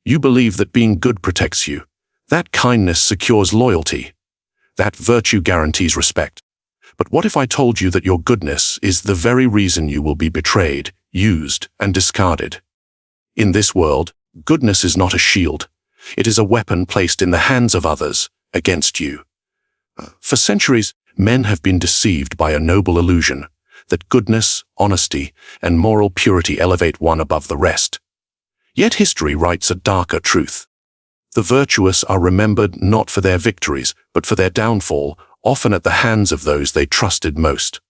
You believe that being good protects you, that kindness secures loyalty, that virtue guarantees respect. But what if I told you that your goodness is the very reason you will be betrayed, used, and discarded? In this world, goodness is not a shield. It is a weapon placed in the hands of others, against you. For centuries, men have been deceived by a noble illusion that goodness, honesty, and moral purity elevate one above the rest. Yet history writes a darker truth. The virtuous are remembered not for their victories, but for their downfall, often at the hands of those they trusted most.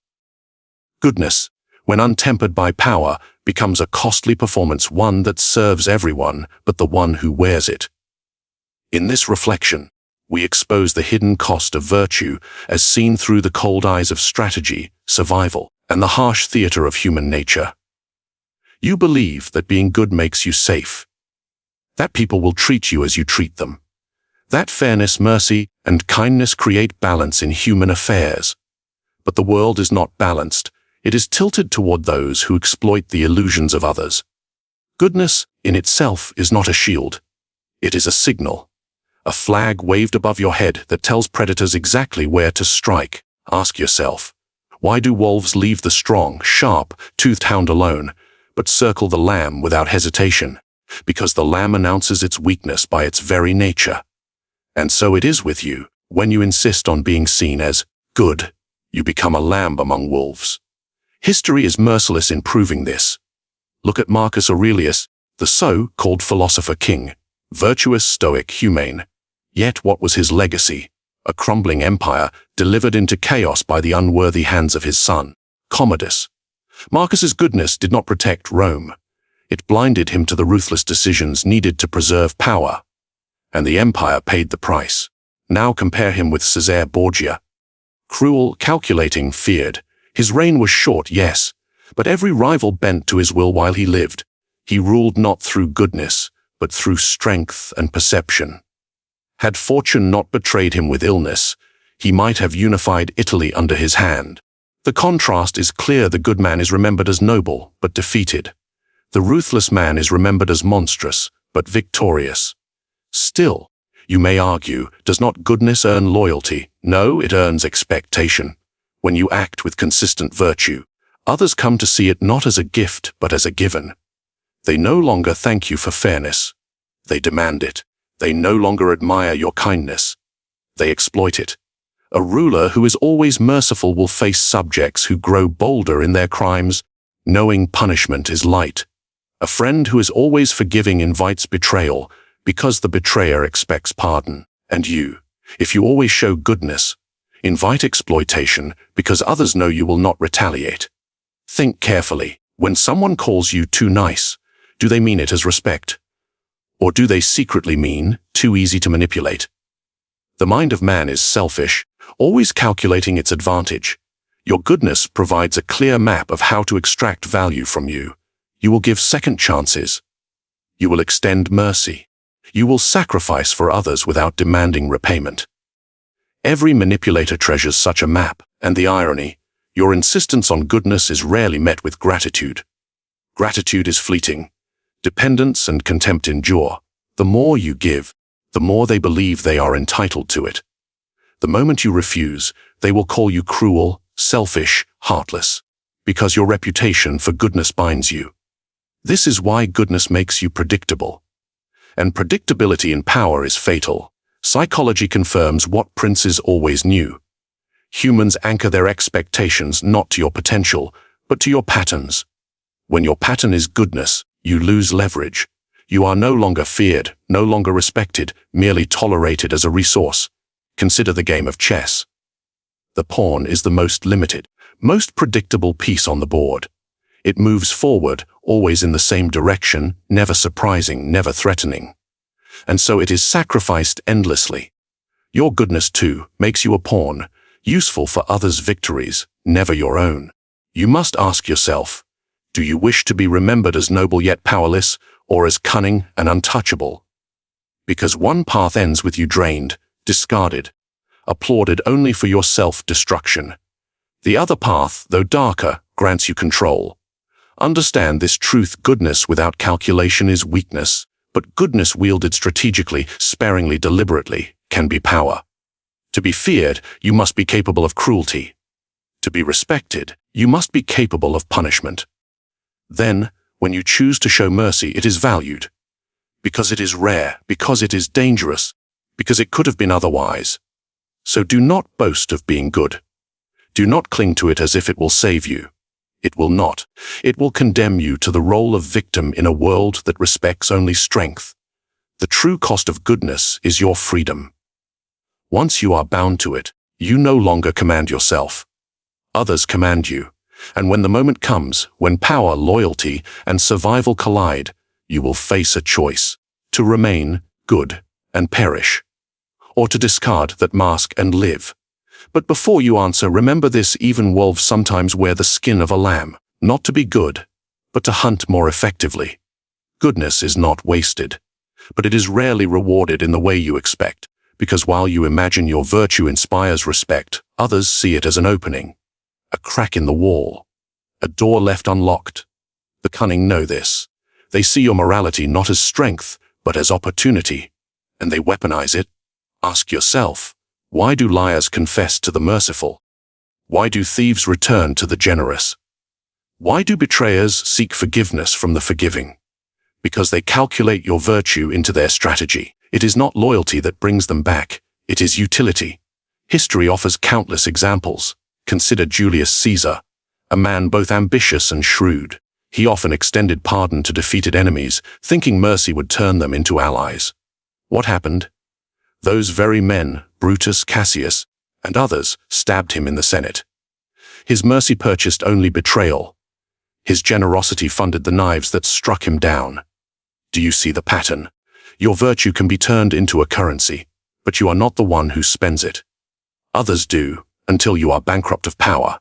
Goodness, when untempered by power, becomes a costly performance, one that serves everyone but the one who wears it. In this reflection, we expose the hidden cost of virtue as seen through the cold eyes of strategy, survival, and the harsh theater of human nature. You believe that being good makes you safe, that people will treat you as you treat them, that fairness, mercy, and kindness create balance in human affairs. But the world is not balanced. It is tilted toward those who exploit the illusions of others. Goodness, in itself, is not a shield. It is a signal, a flag waved above your head that tells predators exactly where to strike. Ask yourself, why do wolves leave the strong, sharp-toothed hound alone, but circle the lamb without hesitation? Because the lamb announces its weakness by its very nature. And so it is with you. When you insist on being seen as good, you become a lamb among wolves. History is merciless in proving this. Look at Marcus Aurelius, the so-called philosopher king, virtuous, stoic, humane. Yet what was his legacy? A crumbling empire delivered into chaos by the unworthy hands of his son, Commodus. Marcus's goodness did not protect Rome. It blinded him to the ruthless decisions needed to preserve power. And the empire paid the price. Now compare him with Caesar Borgia. Cruel, calculating, feared. His reign was short, yes, but every rival bent to his will while he lived. He ruled not through goodness, but through strength and perception. Had fortune not betrayed him with illness, he might have unified Italy under his hand. The contrast is clear. The good man is remembered as noble, but defeated. The ruthless man is remembered as monstrous, but victorious. Still, you may argue, does not goodness earn loyalty? No, it earns expectation. When you act with consistent virtue, others come to see it not as a gift, but as a given. They no longer thank you for fairness. They demand it. They no longer admire your kindness. They exploit it. A ruler who is always merciful will face subjects who grow bolder in their crimes, knowing punishment is light. A friend who is always forgiving invites betrayal, because the betrayer expects pardon. And you, if you always show goodness, invite exploitation because others know you will not retaliate. Think carefully. When someone calls you too nice, do they mean it as respect? Or do they secretly mean too easy to manipulate? The mind of man is selfish, always calculating its advantage. Your goodness provides a clear map of how to extract value from you. You will give second chances. You will extend mercy. You will sacrifice for others without demanding repayment. Every manipulator treasures such a map, and the irony, your insistence on goodness is rarely met with gratitude. Gratitude is fleeting. Dependence and contempt endure. The more you give, the more they believe they are entitled to it. The moment you refuse, they will call you cruel, selfish, heartless, because your reputation for goodness binds you. This is why goodness makes you predictable. And predictability in power is fatal. Psychology confirms what princes always knew. Humans anchor their expectations not to your potential, but to your patterns. When your pattern is goodness, you lose leverage. You are no longer feared, no longer respected, merely tolerated as a resource. Consider the game of chess. The pawn is the most limited, most predictable piece on the board. It moves forward, always in the same direction, never surprising, never threatening. And so it is sacrificed endlessly. Your goodness, too, makes you a pawn, useful for others' victories, never your own. You must ask yourself, do you wish to be remembered as noble yet powerless, or as cunning and untouchable? Because one path ends with you drained, discarded, applauded only for your self-destruction. The other path, though darker, grants you control. Understand this truth: goodness without calculation is weakness, But goodness wielded strategically, sparingly, deliberately, can be power. To be feared, you must be capable of cruelty. To be respected, you must be capable of punishment. Then, when you choose to show mercy, it is valued. Because it is rare, because it is dangerous, because it could have been otherwise. So do not boast of being good. Do not cling to it as if it will save you. It will not. It will condemn you to the role of victim in a world that respects only strength. The true cost of goodness is your freedom. Once you are bound to it, you no longer command yourself. Others command you. And when the moment comes, when power, loyalty, and survival collide, you will face a choice: to remain good and perish, or to discard that mask and live. But before you answer, remember this: even wolves sometimes wear the skin of a lamb, not to be good, but to hunt more effectively. Goodness is not wasted, but it is rarely rewarded in the way you expect, because while you imagine your virtue inspires respect, others see it as an opening, a crack in the wall, a door left unlocked. The cunning know this. They see your morality not as strength, but as opportunity, and they weaponize it. Ask yourself, why do liars confess to the merciful? Why do thieves return to the generous? Why do betrayers seek forgiveness from the forgiving? Because they calculate your virtue into their strategy. It is not loyalty that brings them back, it is utility. History offers countless examples. Consider Julius Caesar, a man both ambitious and shrewd. He often extended pardon to defeated enemies, thinking mercy would turn them into allies. What happened? Those very men, Brutus, Cassius, and others, stabbed him in the Senate. His mercy purchased only betrayal. His generosity funded the knives that struck him down. Do you see the pattern? Your virtue can be turned into a currency, but you are not the one who spends it. Others do, until you are bankrupt of power.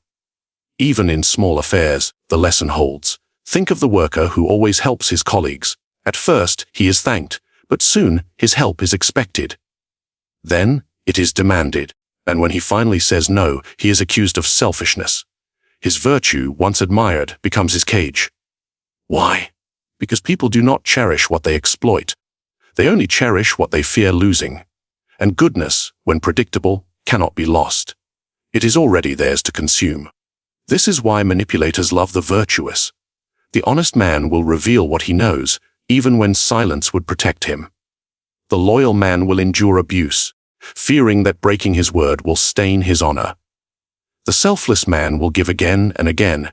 Even in small affairs, the lesson holds. Think of the worker who always helps his colleagues. At first, he is thanked, but soon his help is expected. Then, it is demanded, and when he finally says no, he is accused of selfishness. His virtue, once admired, becomes his cage. Why? Because people do not cherish what they exploit. They only cherish what they fear losing. And goodness, when predictable, cannot be lost. It is already theirs to consume. This is why manipulators love the virtuous. The honest man will reveal what he knows, even when silence would protect him. The loyal man will endure abuse, fearing that breaking his word will stain his honor. The selfless man will give again and again,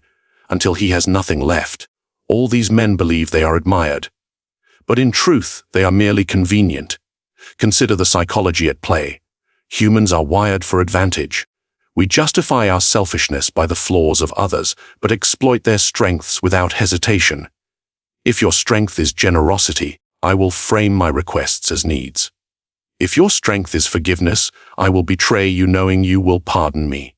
until he has nothing left. All these men believe they are admired. But in truth, they are merely convenient. Consider the psychology at play. Humans are wired for advantage. We justify our selfishness by the flaws of others, but exploit their strengths without hesitation. If your strength is generosity, I will frame my requests as needs. If your strength is forgiveness, I will betray you knowing you will pardon me.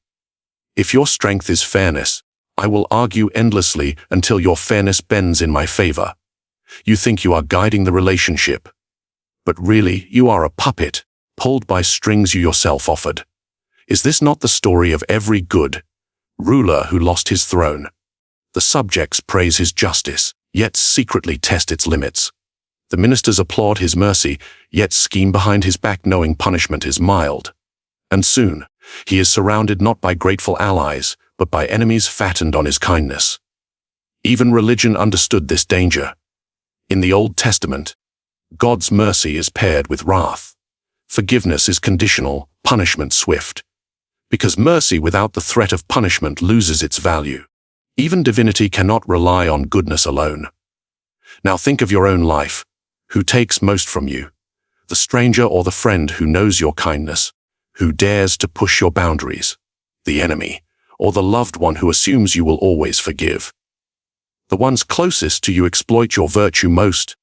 If your strength is fairness, I will argue endlessly until your fairness bends in my favor. You think you are guiding the relationship, but really you are a puppet, pulled by strings you yourself offered. Is this not the story of every good ruler who lost his throne? The subjects praise his justice, yet secretly test its limits. The ministers applaud his mercy, yet scheme behind his back knowing punishment is mild. And soon, he is surrounded not by grateful allies, but by enemies fattened on his kindness. Even religion understood this danger. In the Old Testament, God's mercy is paired with wrath. Forgiveness is conditional, punishment swift. Because mercy without the threat of punishment loses its value. Even divinity cannot rely on goodness alone. Now think of your own life. Who takes most from you? The stranger or the friend who knows your kindness? Who dares to push your boundaries? The enemy, or the loved one who assumes you will always forgive? The ones closest to you exploit your virtue most,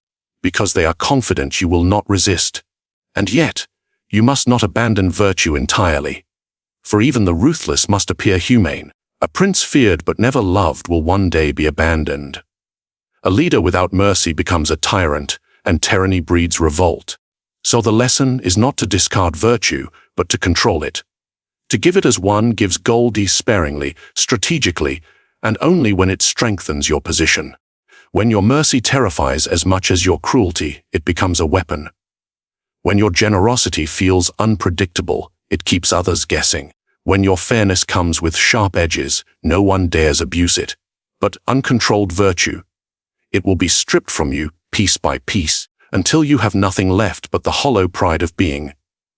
because they are confident you will not resist. And yet, you must not abandon virtue entirely. For even the ruthless must appear humane. A prince feared but never loved will one day be abandoned. A leader without mercy becomes a tyrant, and tyranny breeds revolt. So the lesson is not to discard virtue, but to control it. To give it as one gives gold sparingly, strategically, and only when it strengthens your position. When your mercy terrifies as much as your cruelty, it becomes a weapon. When your generosity feels unpredictable, it keeps others guessing. When your fairness comes with sharp edges, no one dares abuse it. But uncontrolled virtue, it will be stripped from you, piece by piece, until you have nothing left but the hollow pride of being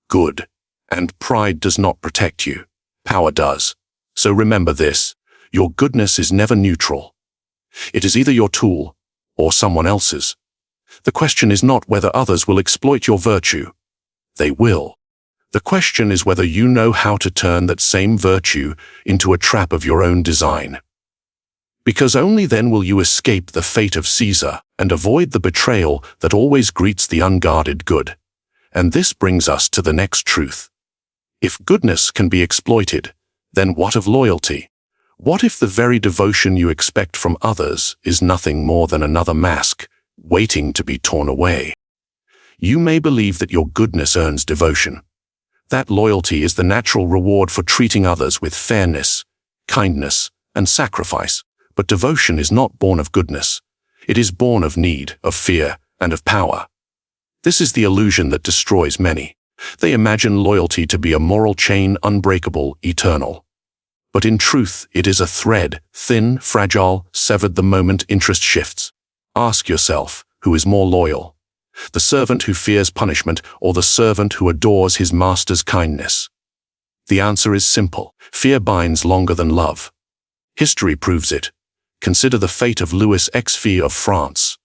good. And pride does not protect you. Power does. So remember this, your goodness is never neutral. It is either your tool or someone else's. The question is not whether others will exploit your virtue. They will. The question is whether you know how to turn that same virtue into a trap of your own design. Because only then will you escape the fate of Caesar and avoid the betrayal that always greets the unguarded good. And this brings us to the next truth. If goodness can be exploited, then what of loyalty? What if the very devotion you expect from others is nothing more than another mask, waiting to be torn away? You may believe that your goodness earns devotion. That loyalty is the natural reward for treating others with fairness, kindness, and sacrifice. But devotion is not born of goodness. It is born of need, of fear, and of power. This is the illusion that destroys many. They imagine loyalty to be a moral chain, unbreakable, eternal. But in truth, it is a thread, thin, fragile, severed the moment interest shifts. Ask yourself, who is more loyal? The servant who fears punishment or the servant who adores his master's kindness? The answer is simple. Fear binds longer than love. History proves it. Consider the fate of Louis XVI of France.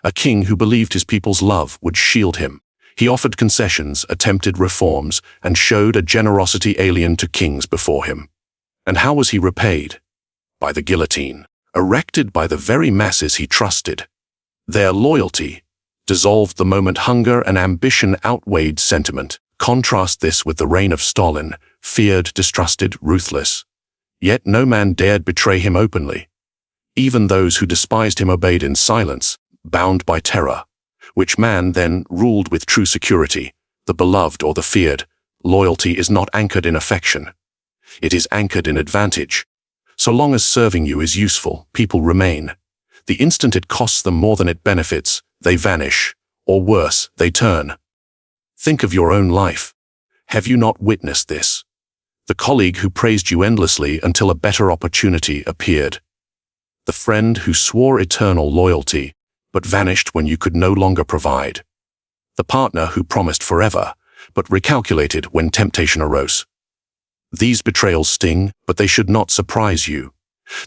A king who believed his people's love would shield him. He offered concessions, attempted reforms, and showed a generosity alien to kings before him. And how was he repaid? By the guillotine, erected by the very masses he trusted. Their loyalty dissolved the moment hunger and ambition outweighed sentiment. Contrast this with the reign of Stalin, feared, distrusted, ruthless. Yet no man dared betray him openly. Even those who despised him obeyed in silence, bound by terror. Which man then ruled with true security, the beloved or the feared? Loyalty is not anchored in affection. It is anchored in advantage. So long as serving you is useful, people remain. The instant it costs them more than it benefits, they vanish, or worse, they turn. Think of your own life. Have you not witnessed this? The colleague who praised you endlessly until a better opportunity appeared. The friend who swore eternal loyalty, but vanished when you could no longer provide. The partner who promised forever, but recalculated when temptation arose. These betrayals sting, but they should not surprise you.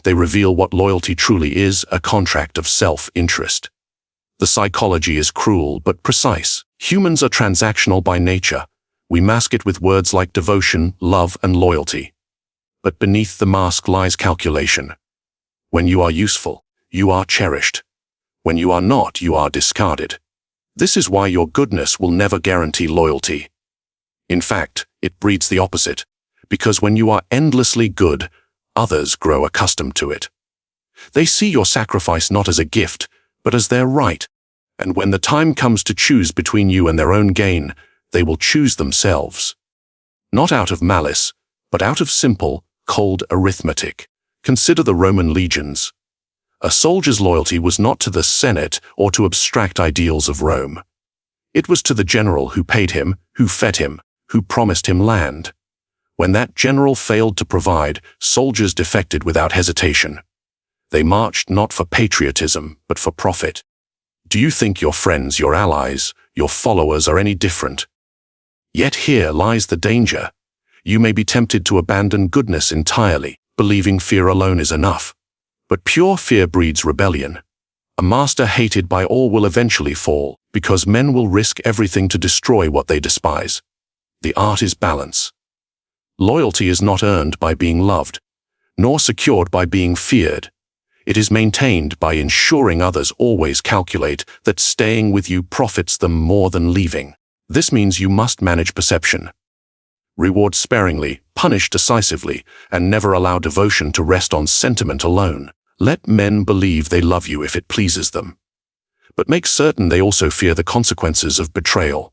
They reveal what loyalty truly is, a contract of self-interest. The psychology is cruel but precise. Humans are transactional by nature. We mask it with words like devotion, love, and loyalty. But beneath the mask lies calculation. When you are useful, you are cherished. When you are not, you are discarded. This is why your goodness will never guarantee loyalty. In fact, it breeds the opposite. Because when you are endlessly good, others grow accustomed to it. They see your sacrifice not as a gift, but as their right. And when the time comes to choose between you and their own gain, they will choose themselves. Not out of malice, but out of simple, cold arithmetic. Consider the Roman legions. A soldier's loyalty was not to the Senate or to abstract ideals of Rome. It was to the general who paid him, who fed him, who promised him land. When that general failed to provide, soldiers defected without hesitation. They marched not for patriotism, but for profit. Do you think your friends, your allies, your followers are any different? Yet here lies the danger. You may be tempted to abandon goodness entirely, believing fear alone is enough. But pure fear breeds rebellion. A master hated by all will eventually fall, because men will risk everything to destroy what they despise. The art is balance. Loyalty is not earned by being loved, nor secured by being feared. It is maintained by ensuring others always calculate that staying with you profits them more than leaving. This means you must manage perception. Reward sparingly, punish decisively, and never allow devotion to rest on sentiment alone. Let men believe they love you if it pleases them. But make certain they also fear the consequences of betrayal.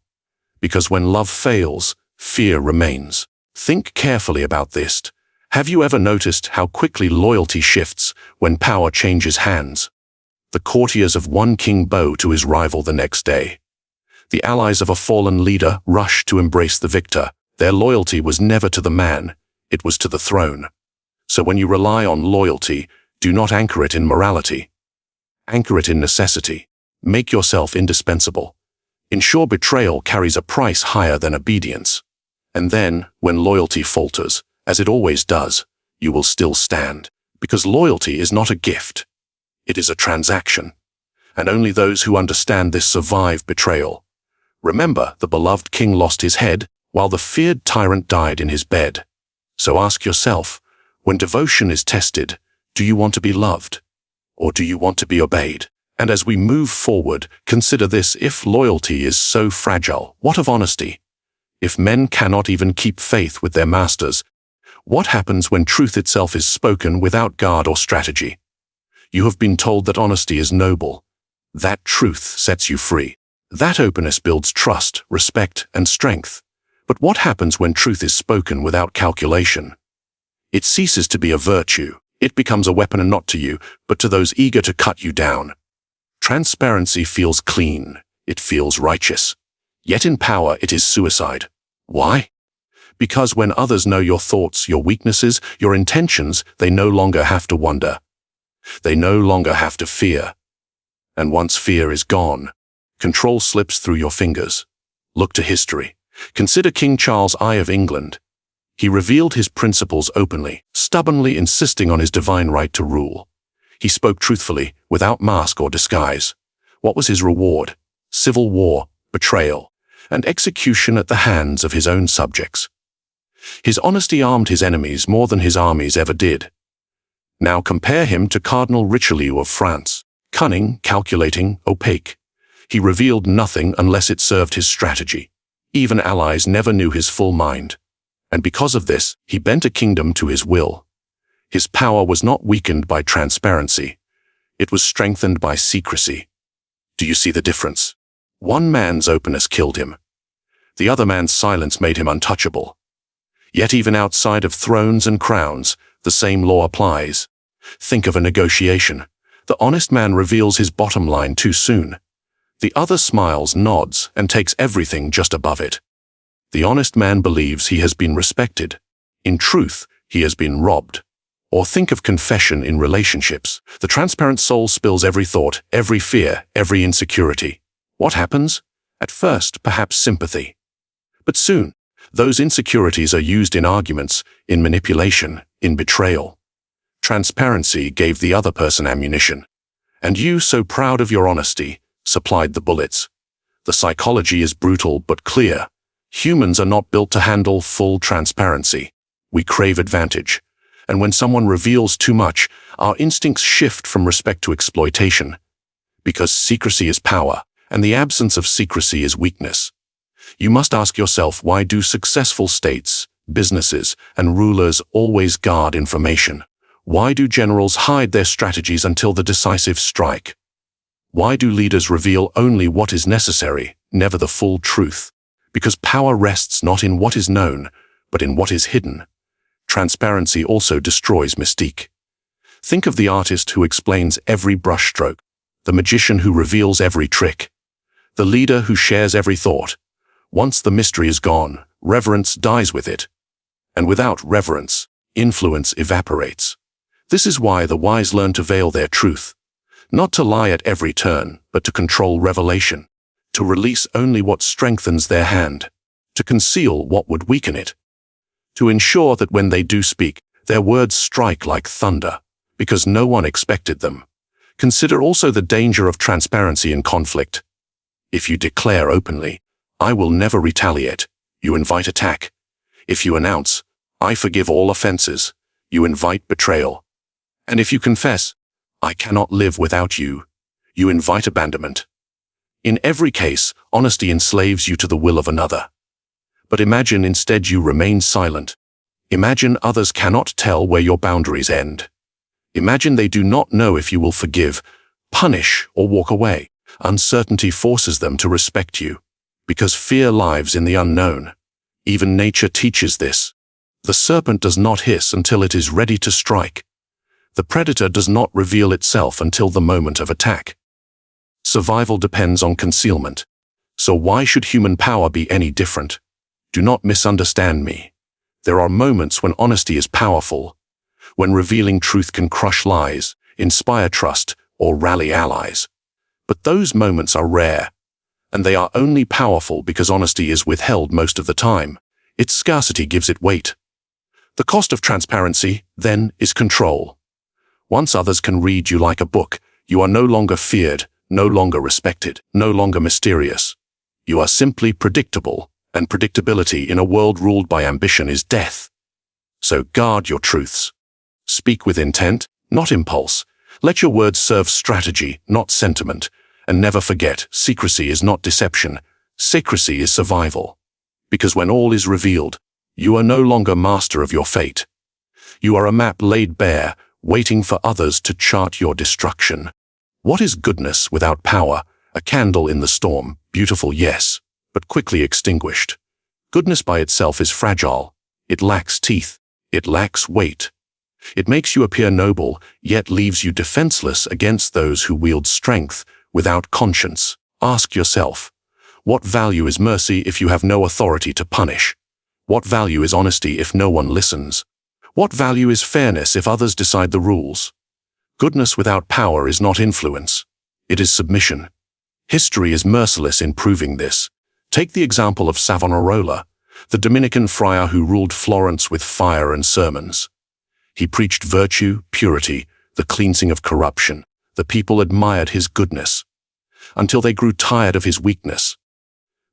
Because when love fails, fear remains. Think carefully about this. Have you ever noticed how quickly loyalty shifts when power changes hands? The courtiers of one king bow to his rival the next day. The allies of a fallen leader rush to embrace the victor. Their loyalty was never to the man, it was to the throne. So when you rely on loyalty, do not anchor it in morality. Anchor it in necessity. Make yourself indispensable. Ensure betrayal carries a price higher than obedience. And then, when loyalty falters, as it always does, you will still stand. Because loyalty is not a gift. It is a transaction. And only those who understand this survive betrayal. Remember, the beloved king lost his head, while the feared tyrant died in his bed. So ask yourself, when devotion is tested, do you want to be loved? Or do you want to be obeyed? And as we move forward, consider this: if loyalty is so fragile, what of honesty? If men cannot even keep faith with their masters, what happens when truth itself is spoken without guard or strategy? You have been told that honesty is noble. That truth sets you free. That openness builds trust, respect, and strength. But what happens when truth is spoken without calculation? It ceases to be a virtue. It becomes a weapon, and not to you, but to those eager to cut you down. Transparency feels clean. It feels righteous. Yet in power it is suicide. Why? Because when others know your thoughts, your weaknesses, your intentions, they no longer have to wonder. They no longer have to fear. And once fear is gone, control slips through your fingers. Look to history. Consider King Charles I of England. He revealed his principles openly, stubbornly insisting on his divine right to rule. He spoke truthfully, without mask or disguise. What was his reward? Civil war, betrayal, and execution at the hands of his own subjects. His honesty armed his enemies more than his armies ever did. Now compare him to Cardinal Richelieu of France. Cunning, calculating, opaque. He revealed nothing unless it served his strategy. Even allies never knew his full mind. And because of this, he bent a kingdom to his will. His power was not weakened by transparency. It was strengthened by secrecy. Do you see the difference? One man's openness killed him. The other man's silence made him untouchable. Yet even outside of thrones and crowns, the same law applies. Think of a negotiation. The honest man reveals his bottom line too soon. The other smiles, nods, and takes everything just above it. The honest man believes he has been respected. In truth, he has been robbed. Or think of confession in relationships. The transparent soul spills every thought, every fear, every insecurity. What happens? At first, perhaps sympathy. But soon, those insecurities are used in arguments, in manipulation, in betrayal. Transparency gave the other person ammunition. And you, so proud of your honesty, supplied the bullets. The psychology is brutal but clear. Humans are not built to handle full transparency. We crave advantage. And when someone reveals too much, our instincts shift from respect to exploitation. Because secrecy is power, and the absence of secrecy is weakness. You must ask yourself, why do successful states, businesses, and rulers always guard information? Why do generals hide their strategies until the decisive strike? Why do leaders reveal only what is necessary, never the full truth? Because power rests not in what is known, but in what is hidden. Transparency also destroys mystique. Think of the artist who explains every brushstroke, the magician who reveals every trick, the leader who shares every thought. Once the mystery is gone, reverence dies with it. And without reverence, influence evaporates. This is why the wise learn to veil their truth, not to lie at every turn, but to control revelation, to release only what strengthens their hand, to conceal what would weaken it, to ensure that when they do speak, their words strike like thunder, because no one expected them. Consider also the danger of transparency in conflict. If you declare openly, "I will never retaliate," you invite attack. If you announce, "I forgive all offenses," you invite betrayal. And if you confess, "I cannot live without you," you invite abandonment. In every case, honesty enslaves you to the will of another. But imagine instead you remain silent. Imagine others cannot tell where your boundaries end. Imagine they do not know if you will forgive, punish, or walk away. Uncertainty forces them to respect you, because fear lives in the unknown. Even nature teaches this. The serpent does not hiss until it is ready to strike. The predator does not reveal itself until the moment of attack. Survival depends on concealment. So why should human power be any different? Do not misunderstand me. There are moments when honesty is powerful, when revealing truth can crush lies, inspire trust, or rally allies. But those moments are rare, and they are only powerful because honesty is withheld most of the time. Its scarcity gives it weight. The cost of transparency, then, is control. Once others can read you like a book, you are no longer feared, no longer respected, no longer mysterious. You are simply predictable, and predictability in a world ruled by ambition is death. So guard your truths. Speak with intent, not impulse. Let your words serve strategy, not sentiment. And never forget, secrecy is not deception. Secrecy is survival. Because when all is revealed, you are no longer master of your fate. You are a map laid bare, waiting for others to chart your destruction. What is goodness without power? A candle in the storm, beautiful, yes, but quickly extinguished. Goodness by itself is fragile. It lacks teeth. It lacks weight. It makes you appear noble, yet leaves you defenseless against those who wield strength without conscience. Ask yourself, what value is mercy if you have no authority to punish? What value is honesty if no one listens? What value is fairness if others decide the rules? Goodness without power is not influence. It is submission. History is merciless in proving this. Take the example of Savonarola, the Dominican friar who ruled Florence with fire and sermons. He preached virtue, purity, the cleansing of corruption. The people admired his goodness, until they grew tired of his weakness.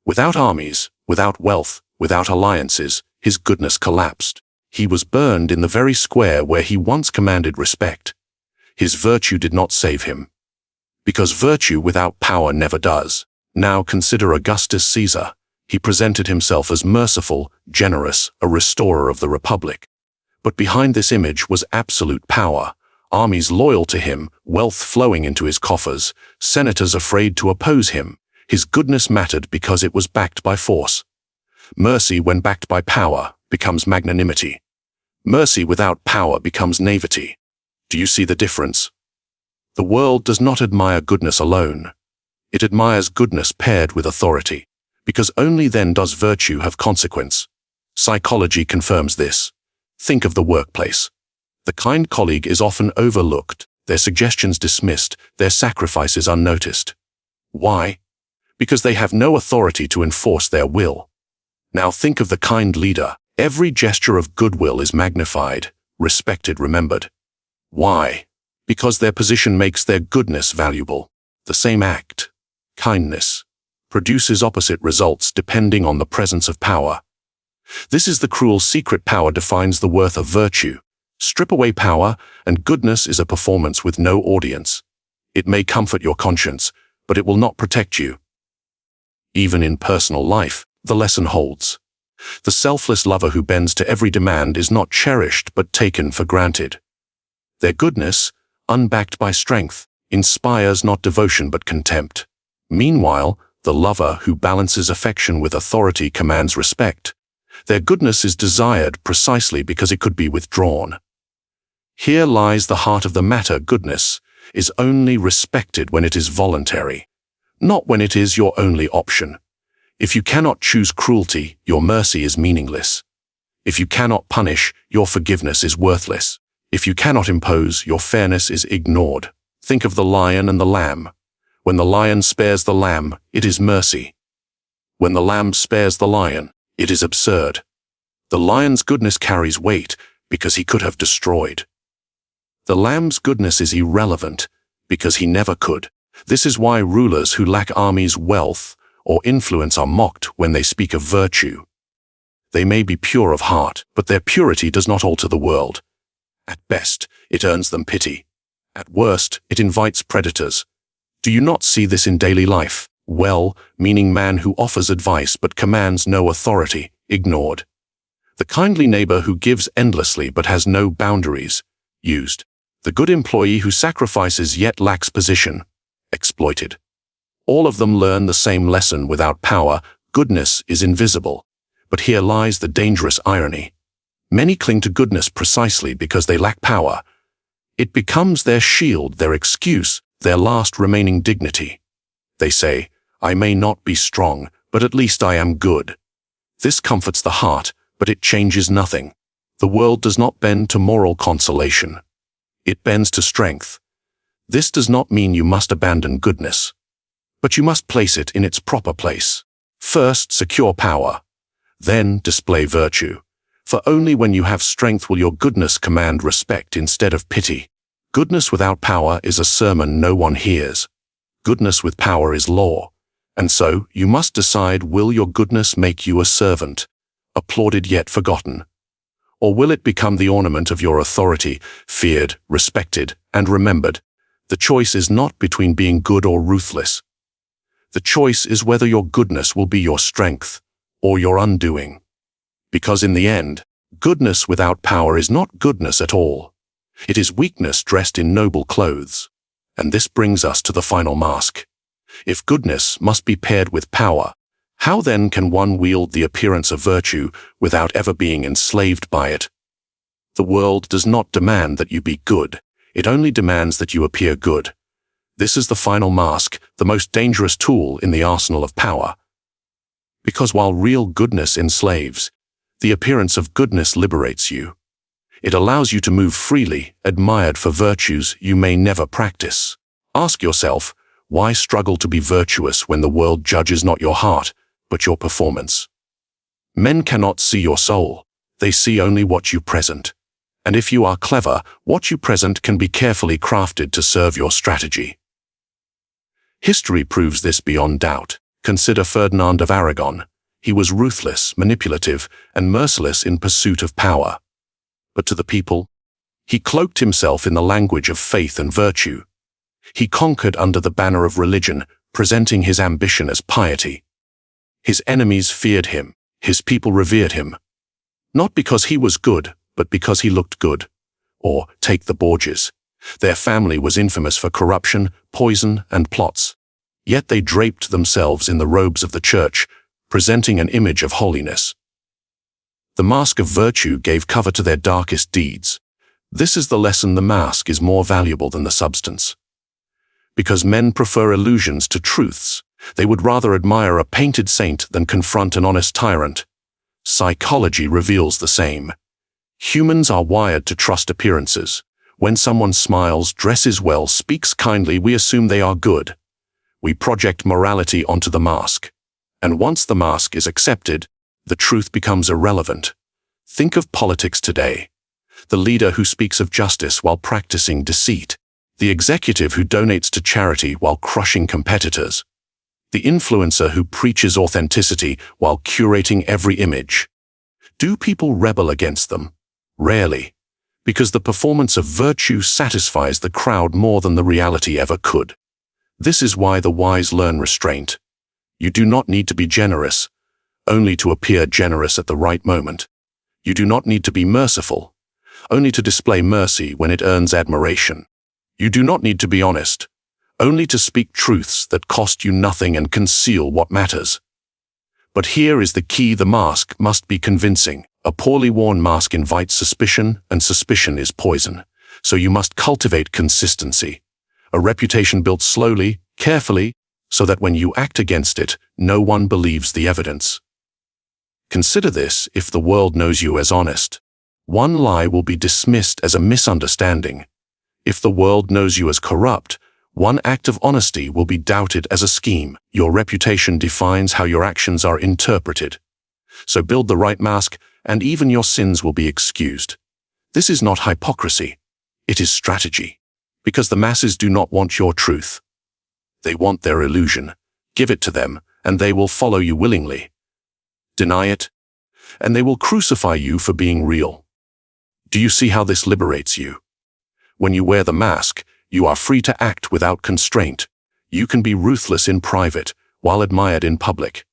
Without armies, without wealth, without alliances, his goodness collapsed. He was burned in the very square where he once commanded respect. His virtue did not save him, because virtue without power never does. Now consider Augustus Caesar. He presented himself as merciful, generous, a restorer of the republic. But behind this image was absolute power. Armies loyal to him, wealth flowing into his coffers, senators afraid to oppose him. His goodness mattered because it was backed by force. Mercy, when backed by power, becomes magnanimity. Mercy without power becomes naivety. Do you see the difference? The world does not admire goodness alone. It admires goodness paired with authority, because only then does virtue have consequence. Psychology confirms this. Think of the workplace. The kind colleague is often overlooked, their suggestions dismissed, their sacrifices unnoticed. Why? Because they have no authority to enforce their will. Now think of the kind leader. Every gesture of goodwill is magnified, respected, remembered. Why? Because their position makes their goodness valuable. The same act, kindness, produces opposite results depending on the presence of power. This is the cruel secret. Power defines the worth of virtue. Strip away power, and goodness is a performance with no audience. It may comfort your conscience, but it will not protect you. Even in personal life, the lesson holds. The selfless lover who bends to every demand is not cherished but taken for granted. Their goodness, unbacked by strength, inspires not devotion but contempt. Meanwhile, the lover who balances affection with authority commands respect. Their goodness is desired precisely because it could be withdrawn. Here lies the heart of the matter. Goodness is only respected when it is voluntary, not when it is your only option. If you cannot choose cruelty, your mercy is meaningless. If you cannot punish, your forgiveness is worthless. If you cannot impose, your fairness is ignored. Think of the lion and the lamb. When the lion spares the lamb, it is mercy. When the lamb spares the lion, it is absurd. The lion's goodness carries weight because he could have destroyed. The lamb's goodness is irrelevant because he never could. This is why rulers who lack armies, wealth, or influence are mocked when they speak of virtue. They may be pure of heart, but their purity does not alter the world. At best, it earns them pity. At worst, it invites predators. Do you not see this in daily life? Well, meaning man who offers advice but commands no authority, ignored. The kindly neighbor who gives endlessly but has no boundaries, used. The good employee who sacrifices yet lacks position, exploited. All of them learn the same lesson. Without power, goodness is invisible. But here lies the dangerous irony. Many cling to goodness precisely because they lack power. It becomes their shield, their excuse, their last remaining dignity. They say, "I may not be strong, but at least I am good." This comforts the heart, but it changes nothing. The world does not bend to moral consolation. It bends to strength. This does not mean you must abandon goodness, but you must place it in its proper place. First, secure power. Then, display virtue. For only when you have strength will your goodness command respect instead of pity. Goodness without power is a sermon no one hears. Goodness with power is law. And so, you must decide, will your goodness make you a servant, applauded yet forgotten? Or will it become the ornament of your authority, feared, respected, and remembered? The choice is not between being good or ruthless. The choice is whether your goodness will be your strength or your undoing. Because in the end, goodness without power is not goodness at all. It is weakness dressed in noble clothes. And this brings us to the final mask. If goodness must be paired with power, how then can one wield the appearance of virtue without ever being enslaved by it? The world does not demand that you be good. It only demands that you appear good. This is the final mask, the most dangerous tool in the arsenal of power. Because while real goodness enslaves, the appearance of goodness liberates you. It allows you to move freely, admired for virtues you may never practice. Ask yourself, why struggle to be virtuous when the world judges not your heart, but your performance? Men cannot see your soul. They see only what you present. And if you are clever, what you present can be carefully crafted to serve your strategy. History proves this beyond doubt. Consider Ferdinand of Aragon. He was ruthless, manipulative, and merciless in pursuit of power. But to the people, he cloaked himself in the language of faith and virtue. He conquered under the banner of religion, presenting his ambition as piety. His enemies feared him. His people revered him. Not because he was good, but because he looked good. Or, take the Borgias. Their family was infamous for corruption, poison, and plots. Yet they draped themselves in the robes of the church, presenting an image of holiness. The mask of virtue gave cover to their darkest deeds. This is the lesson: the mask is more valuable than the substance. Because men prefer illusions to truths, they would rather admire a painted saint than confront an honest tyrant. Psychology reveals the same. Humans are wired to trust appearances. When someone smiles, dresses well, speaks kindly, we assume they are good. We project morality onto the mask. And once the mask is accepted, the truth becomes irrelevant. Think of politics today. The leader who speaks of justice while practicing deceit. The executive who donates to charity while crushing competitors. The influencer who preaches authenticity while curating every image. Do people rebel against them? Rarely. Because the performance of virtue satisfies the crowd more than the reality ever could. This is why the wise learn restraint. You do not need to be generous, only to appear generous at the right moment. You do not need to be merciful, only to display mercy when it earns admiration. You do not need to be honest, only to speak truths that cost you nothing and conceal what matters. But here is the key: the mask must be convincing. A poorly worn mask invites suspicion, and suspicion is poison. So you must cultivate consistency. A reputation built slowly, carefully, so that when you act against it, no one believes the evidence. Consider this: if the world knows you as honest, one lie will be dismissed as a misunderstanding. If the world knows you as corrupt, one act of honesty will be doubted as a scheme. Your reputation defines how your actions are interpreted. So build the right mask, and even your sins will be excused. This is not hypocrisy. It is strategy. Because the masses do not want your truth. They want their illusion. Give it to them, and they will follow you willingly. Deny it, and they will crucify you for being real. Do you see how this liberates you? When you wear the mask, you are free to act without constraint. You can be ruthless in private, while admired in public.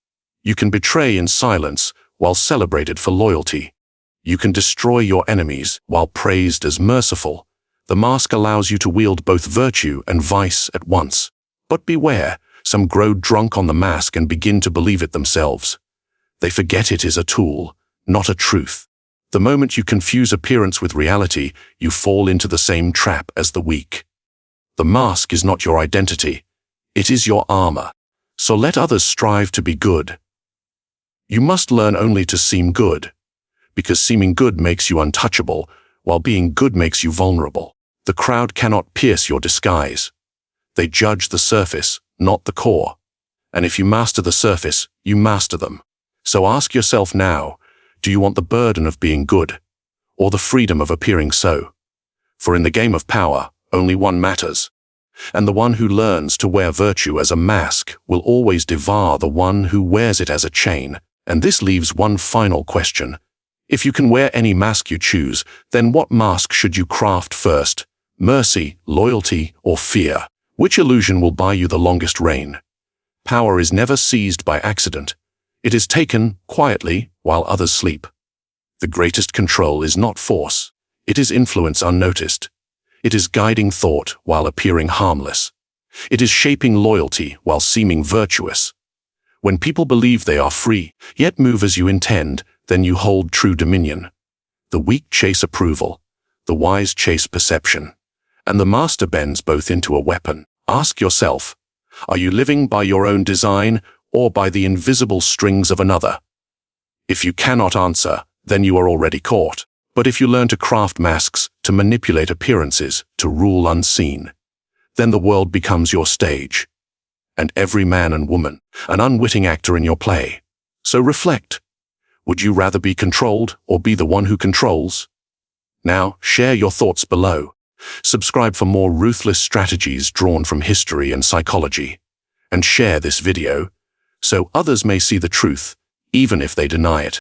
You can betray in silence, while celebrated for loyalty. You can destroy your enemies, while praised as merciful. The mask allows you to wield both virtue and vice at once. But beware, some grow drunk on the mask and begin to believe it themselves. They forget it is a tool, not a truth. The moment you confuse appearance with reality, you fall into the same trap as the weak. The mask is not your identity. It is your armor. So let others strive to be good. You must learn only to seem good, because seeming good makes you untouchable, while being good makes you vulnerable. The crowd cannot pierce your disguise. They judge the surface, not the core. And if you master the surface, you master them. So ask yourself now, do you want the burden of being good, or the freedom of appearing so? For in the game of power, only one matters. And the one who learns to wear virtue as a mask will always devour the one who wears it as a chain. And this leaves one final question. If you can wear any mask you choose, then what mask should you craft first? Mercy, loyalty, or fear? Which illusion will buy you the longest reign? Power is never seized by accident. It is taken quietly while others sleep. The greatest control is not force. It is influence unnoticed. It is guiding thought while appearing harmless. It is shaping loyalty while seeming virtuous. When people believe they are free, yet move as you intend, then you hold true dominion. The weak chase approval, the wise chase perception, and the master bends both into a weapon. Ask yourself, are you living by your own design or by the invisible strings of another? If you cannot answer, then you are already caught. But if you learn to craft masks, to manipulate appearances, to rule unseen, then the world becomes your stage, and every man and woman, an unwitting actor in your play. So reflect. Would you rather be controlled or be the one who controls? Now, share your thoughts below. Subscribe for more ruthless strategies drawn from history and psychology. And share this video so others may see the truth, even if they deny it.